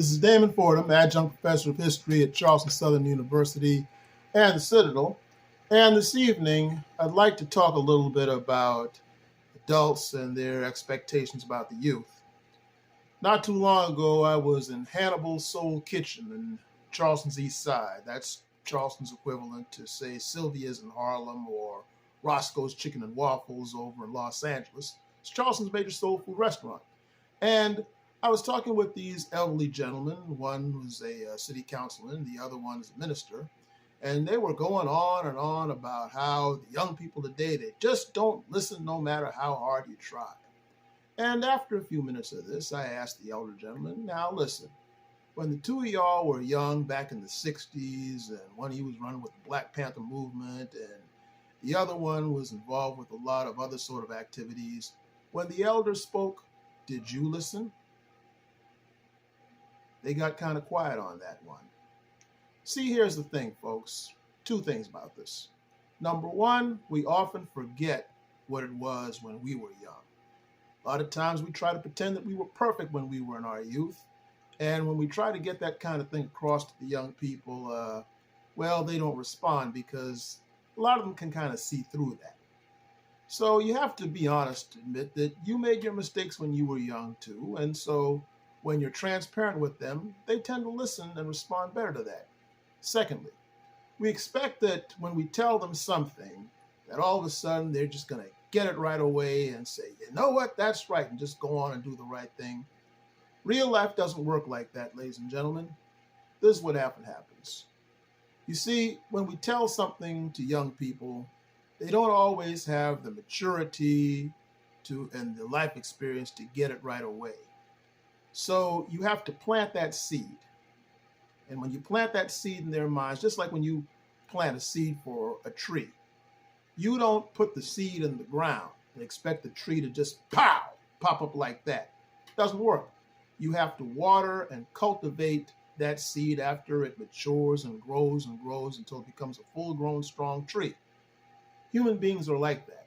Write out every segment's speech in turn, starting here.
This is Damon Fordham, adjunct professor of history at Charleston Southern University and the Citadel. And this evening, I'd like to talk a little bit about adults and their expectations about the youth. Not too long ago, I was in Hannibal's Soul Kitchen in Charleston's East Side. That's Charleston's equivalent to, say, Sylvia's in Harlem or Roscoe's Chicken and Waffles over in Los Angeles. It's Charleston's major soul food restaurant. And I was talking with these elderly gentlemen. One was a city councilman, the other one is a minister. And they were going on and on about how the young people today, they just don't listen no matter how hard you try. And after a few minutes of this, I asked the elder gentleman, now listen, when the two of y'all were young back in the 60s, and one he was running with the Black Panther movement, and the other one was involved with a lot of other sort of activities, when the elders spoke, did you listen? They got kind of quiet on that one. See, here's the thing, folks. Two things about this. Number one, we often forget what it was when we were young. A lot of times we try to pretend that we were perfect when we were in our youth. And when we try to get that kind of thing across to the young people, well, they don't respond because a lot of them can kind of see through that. So you have to be honest to admit that you made your mistakes when you were young too. And so when you're transparent with them, they tend to listen and respond better to that. Secondly, we expect that when we tell them something, that all of a sudden they're just going to get it right away and say, you know what, that's right, and just go on and do the right thing. Real life doesn't work like that, ladies and gentlemen. This is what often happens. You see, when we tell something to young people, they don't always have the maturity and the life experience to get it right away. So you have to plant that seed. And when you plant that seed in their minds, just like when you plant a seed for a tree, you don't put the seed in the ground and expect the tree to just pop up like that. It doesn't work. You have to water and cultivate that seed after it matures and grows until it becomes a full-grown, strong tree. Human beings are like that.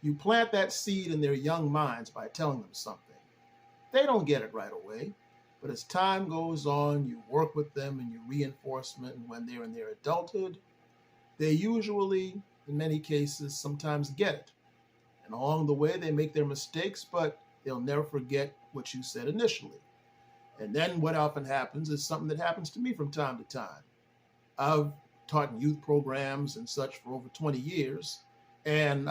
You plant that seed in their young minds by telling them something. They don't get it right away. But as time goes on, you work with them and you reinforcement, and when they're in their adulthood, they usually, in many cases, sometimes get it. And along the way, they make their mistakes, but they'll never forget what you said initially. And then what often happens is something that happens to me from time to time. I've taught in youth programs and such for over 20 years, and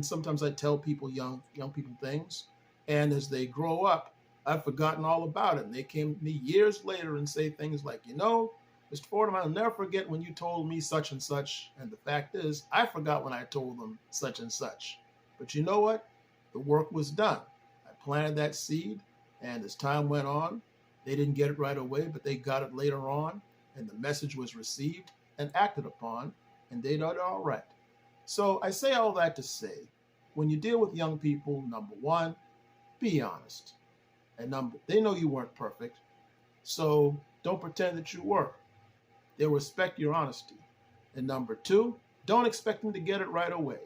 sometimes I tell people, young people, things, and as they grow up, I've forgotten all about it. And they came to me years later and say things like, you know, Mr. Fordham, I'll never forget when you told me such and such. And the fact is, I forgot when I told them such and such. But you know what? The work was done. I planted that seed, and as time went on, they didn't get it right away, but they got it later on, and the message was received and acted upon, and they did it all right. So I say all that to say, when you deal with young people, number one, be honest. And they know you weren't perfect, so don't pretend that you were. They'll respect your honesty. And number two, don't expect them to get it right away.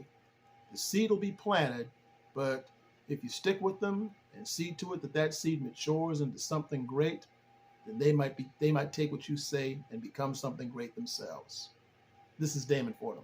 The seed will be planted, but if you stick with them and see to it that that seed matures into something great, then they might take what you say and become something great themselves. This is Damon Fordham.